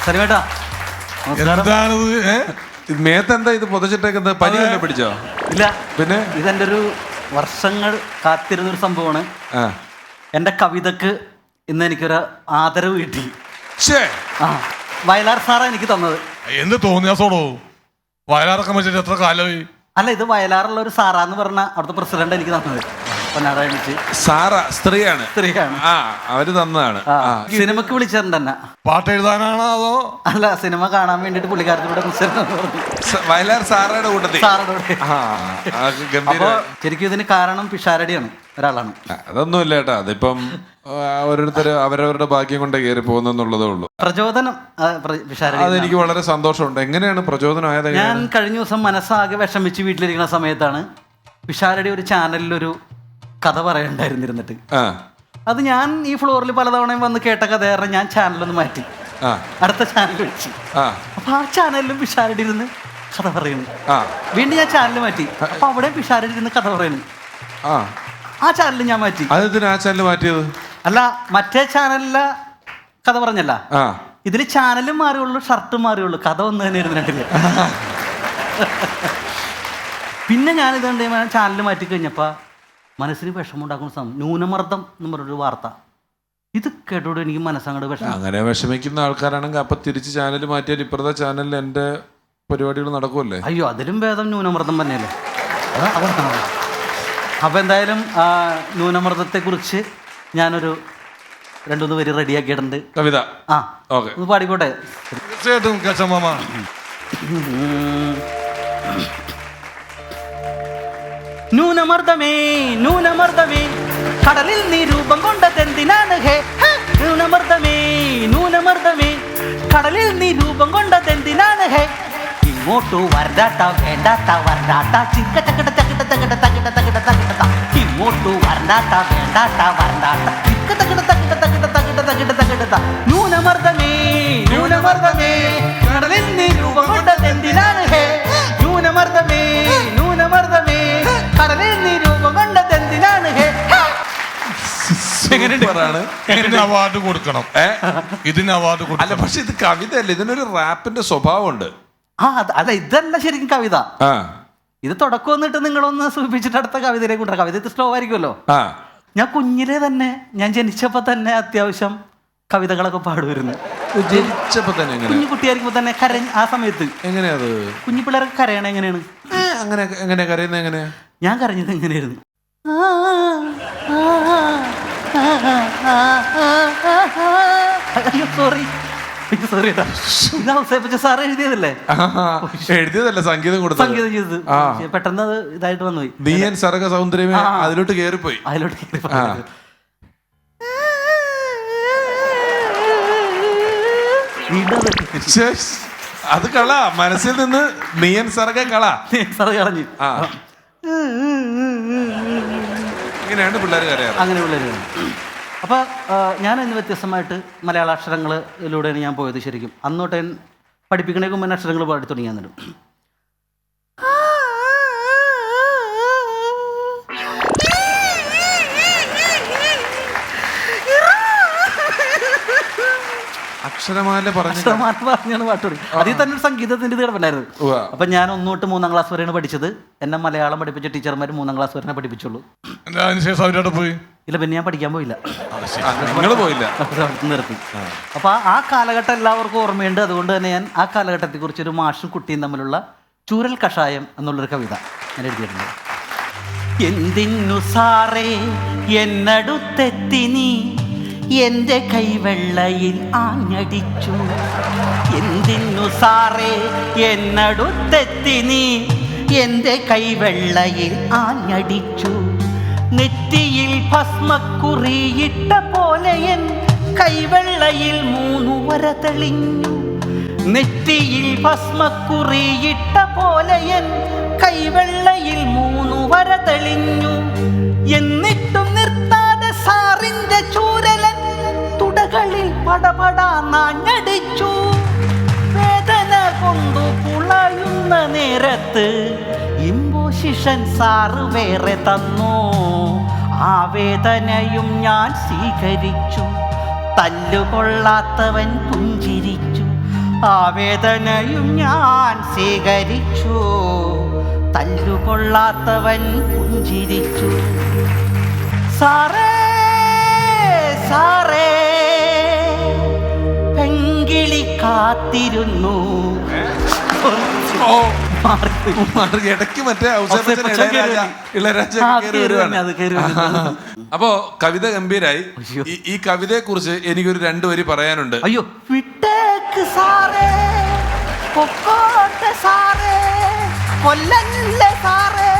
സരിവേട്ടാ എന്താണിത്? മേത്തെന്താ ഇത് പുതച്ചിട്ടേക്കുന്നത്? പനി വല്ല പിടിച്ചോ? ഇല്ല, പിന്നെ ഇതെൻ്റെ ഒരു വർഷങ്ങൾ കാത്തിരുന്നൊരു സംഭവമാണ്. എൻ്റെ കവിതക്ക് ഇന്ന് എനിക്കൊരു ആദരവ് കിട്ടി. ആ, വയലാർ സാറാ എനിക്ക് തന്നത്. എന്ത് തോന്നിയാസോടോ? വയലാറൊക്കെ വെച്ചിട്ട് എത്ര കാലമായി? അല്ല, ഇത് വയലാറുള്ള ഒരു സാറാന്ന് പറഞ്ഞ അവിടുത്തെ പ്രസിഡന്റ് എനിക്ക് തന്നത്. സാറ സ്ത്രീയാണ്. അവര് തന്നതാണ്. സിനിമക്ക് വിളിച്ചിട്ടുണ്ട് എന്നെ. പാട്ട് എഴുതാനാണോ അതോ? അല്ല, സിനിമ കാണാൻ വേണ്ടിട്ട് പുള്ളിക്കാരത്തിലൂടെ വയലാർ സാറയുടെ കൂട്ടത്തിൽ. ശരിക്കും ഇതിന് കാരണം പിഷാരടിയാണ്, ഒരാളാണ്. അതൊന്നുമില്ല ചേട്ടാ, അതിപ്പം ഓരോരുത്തർ അവരവരുടെ ഭാഗ്യം കൊണ്ട് കയറി പോകുന്നുള്ളതേ ഉള്ളൂ. പ്രചോദനം അതെനിക്ക് വളരെ സന്തോഷമുണ്ട്. എങ്ങനെയാണ് പ്രചോദനമായത്? ഞാൻ കഴിഞ്ഞ ദിവസം മനസ്സാകെ വിഷമിച്ച് വീട്ടിലിരിക്കുന്ന സമയത്താണ് പിഷാരടി ഒരു ചാനലിലൊരു കഥ പറയണ്ടായിരുന്നിരുന്നിട്ട്. അത് ഞാൻ ഈ ഫ്ലോറിൽ പലതവണയും വന്ന് കേട്ട കഥ കാരണം ഞാൻ ചാനലൊന്ന് മാറ്റി അടുത്ത ചാനൽ വെച്ചു. അപ്പൊ ആ ചാനലിലും പിഷാരടി ഇരുന്ന് കഥ പറയുന്നു. വീണ്ടും ഞാൻ ചാനൽ മാറ്റി. അപ്പൊ അവിടെ പിഷാരടി ഇരുന്ന് കഥ പറയുന്നു. ആ ചാനൽ ഞാൻ മാറ്റി. ആ ചാനൽ മാറ്റിയത് അല്ല, മറ്റേ ചാനലിലെ കഥ പറഞ്ഞല്ല, ഇതിൽ ചാനലും മാറിയുള്ളൂ, ഷർട്ടും മാറിയുള്ളൂ, കഥ ഒന്ന് തന്നെ ഇരുന്ന് രണ്ടില്ല. പിന്നെ ഞാനിതുകൊണ്ട് ചാനൽ മാറ്റി കഴിഞ്ഞപ്പോൾ മനസ്സിന് വിഷമമുണ്ടാക്കുന്ന ന്യൂനമർദ്ദം എന്ന് പറഞ്ഞൊരു വാർത്ത. ഇത് കേട്ടോട് എനിക്ക് മനസ്സങ്ങോട്ട് വിഷമം. അങ്ങനെ വിഷമിക്കുന്ന ആൾക്കാരാണെങ്കിൽ അപ്പൊ തിരിച്ച് ചാനൽ മാറ്റിയാൽ ഇപ്പുറത്തെ ചാനലിൽ എൻ്റെ പരിപാടികൾ നടക്കുമല്ലേ? അയ്യോ, അതിലും ഭേദം ന്യൂനമർദ്ദം തന്നെയല്ലേ. അപ്പം എന്തായാലും ന്യൂനമർദ്ദത്തെക്കുറിച്ച് ഞാനൊരു 2-3 വരി റെഡിയാക്കിയിട്ടുണ്ട്. കവിത ഒന്ന് പാടിക്കോട്ടെ? തീർച്ചയായിട്ടും കേശവമാമ. ന്യൂനമർദ്ദമേ ന്യൂനമർദ്ദമേ, കടലിൽ നീ രൂപം കൊണ്ടതെന്തിനാണ് ഹേ? ന്യൂനമർദ്ദമേ ന്യൂനമർദ്ദമേ, കടലിൽ നീ രൂപം കൊണ്ടതെന്തിനാണ് ഹേ? ഇങ്ങോട്ടു വരണ്ടാട്ട വേണ്ടാട്ട വരണ്ടാട്ട ചിക്ക ചക്കട ചക്കട ചക്കട ചക്കട ചക്കട ചക്കട. ഇങ്ങോട്ടു വരണ്ടാട്ട വേണ്ടാട്ട വരണ്ടാട്ട ചിക്ക ചക്കട ചക്കട ചക്കട ചക്കട ചക്കട ചക്കട. ന്യൂനമർദ്ദമേ ന്യൂനമർദ്ദമേ, കടലിൽ നീ രൂപം കൊണ്ടതെന്തിനാണ് ഹേ? ന്യൂനമർദ്ദമേ ന്യൂനമർദ്ദമേ, കടലിൽ നീ രൂപം കൊണ്ടതെന്തിനാണ് ഹേ? ഇതിന് അവാർഡ് കൊടുക്കണം. ഇതിന് അവാർഡ് കൊടുക്കണം. അല്ല, പക്ഷെ ഇത് കവിതയല്ല, ഇതിനൊരു റാപ്പിന്റെ സ്വഭാവമുണ്ട്. അല്ല, ഇതല്ല ശരിക്കും കവിത. ഇത് തുടക്കം വന്നിട്ട് നിങ്ങളൊന്ന് സൂചിപ്പിച്ചിട്ട് അടുത്ത കവിതയിലേക്ക് കൊണ്ടുവരാം. കവിത ഇത് സ്ലോ ആയിരിക്കുമല്ലോ. ഞാൻ കുഞ്ഞിലെ തന്നെ, ഞാൻ ജനിച്ചപ്പോ തന്നെ അത്യാവശ്യം കവിതകളൊക്കെ പാടുമായിരുന്നു. ജനിച്ചപ്പോ തന്നെ? കുഞ്ഞു കുട്ടിയായിരിക്കുമ്പോ തന്നെ ആ സമയത്ത്. എങ്ങനെയാ കുഞ്ഞു പിള്ളേർക്ക് കരയണ എങ്ങനെയാണ്? എങ്ങനെയാ കരയുന്നത്? എങ്ങനെയാ? ഞാൻ കരഞ്ഞത് എങ്ങനെയായിരുന്നു? സോറി സോറി, സാറ് എഴുതിയതല്ലേ? എഴുതിയതല്ല, സംഗീതം കൊടുത്തു. സംഗീതം ചെയ്തത് പെട്ടെന്ന് അത് ഇതായിട്ട് വന്നുപോയി. നീയൻ സർഗ സൗന്ദര്യമേ അതിലോട്ട് കയറിപ്പോയി. അത് കള, മനസ്സിൽ നിന്ന് നീയൻ സർഗ കളഞ്ഞു. ഇങ്ങനെയാണ് പിള്ളേർ കരയാറ്. അങ്ങനെ പിള്ളേർ. അപ്പോൾ ഞാൻ ഇന്ന് വ്യത്യസ്തമായിട്ട് മലയാള അക്ഷരങ്ങളിലൂടെയാണ് ഞാൻ പോയത്. ശരിക്കും അന്നോട്ട് പഠിപ്പിക്കണേക്ക് മുന്നേ അക്ഷരങ്ങൾ പാടി തുടങ്ങി. എന്നിട്ട് അക്ഷരമാല പറഞ്ഞാണ് പാട്ട് തുടങ്ങി. അതിൽ തന്നെ ഒരു സംഗീതത്തിന്റെ ഇത് കിടപ്പുണ്ടായിരുന്നു. അപ്പൊ ഞാൻ 1 തൊട്ട് 3-ാം ക്ലാസ് വരെയാണ് പഠിച്ചത്. എന്നെ മലയാളം പഠിപ്പിച്ച ടീച്ചർമാർ 3-ാം ക്ലാസ് വരെ പഠിപ്പിച്ചുള്ളൂ. ഇല്ല, പിന്നെ ഞാൻ പഠിക്കാൻ പോയില്ല. നിർത്തി. അപ്പൊ ആ കാലഘട്ടം എല്ലാവർക്കും ഓർമ്മയുണ്ട്. അതുകൊണ്ട് തന്നെ ഞാൻ ആ കാലഘട്ടത്തെ കുറിച്ച് ഒരു മാഷും കുട്ടിയും തമ്മിലുള്ള ചൂരൽ കഷായം എന്നുള്ളൊരു കവിത ഞാൻ എഴുതിയിട്ടുണ്ട്. എന്തിന്നു സാറേ എന്നടുത്തെത്തി നീ, എന്റെ കൈവെള്ളയിൽ ആഞ്ഞടിച്ചു. എന്തിന്നു സാറേ എന്നടുത്തെത്തി നീ, എന്റെ കൈവെള്ളയിൽ ആഞ്ഞടിച്ചു. നെറ്റിയിൽ ഭസ്മക്കുറിയിട്ട പോലെ എൻ കൈവെള്ളയിൽ 3 വര തെളിഞ്ഞു. നെറ്റിയിൽ ഭസ്മക്കുറിയിട്ട പോലെ എൻ കൈവെള്ളയിൽ 3 വര തെളിഞ്ഞു. എന്നിട്ടും നിർത്താതെ സാറിന്റെ ചൂരലൻ തുടകളിൽ പടപടാ നാഞ്ഞടിച്ചു. വേദന കൊണ്ടു പുളയുന്ന നേരത്ത് ഇമ്പോസിഷൻ സാറ് വേറെ തന്നു. ആ വേദനയും ഞാൻ സ്വീകരിച്ചു. തല്ലുകൊള്ളാത്തവൻ പുഞ്ചിരിച്ചു. ആ വേദനയും ഞാൻ സ്വീകരിച്ചു. തല്ലുകൊള്ളാത്തവൻ പുഞ്ചിരിച്ചു. സാറേ സാറേ പെങ്കിളി കാത്തിരുന്നു. ഇടയ്ക്ക് മറ്റേ ഔസേപ്പച്ചൻ ഇളയരാജ കേറി വരുവാണ്. അപ്പോ കവിത ഗംഭീരായി. ഈ കവിതയെ കുറിച്ച് എനിക്കൊരു 2 വരി പറയാനുണ്ട്. അയ്യോ വിട്ടേക്ക് സാറേ, പൊക്കോട്ടെ സാറേ, കൊല്ലല്ലേ സാറേ.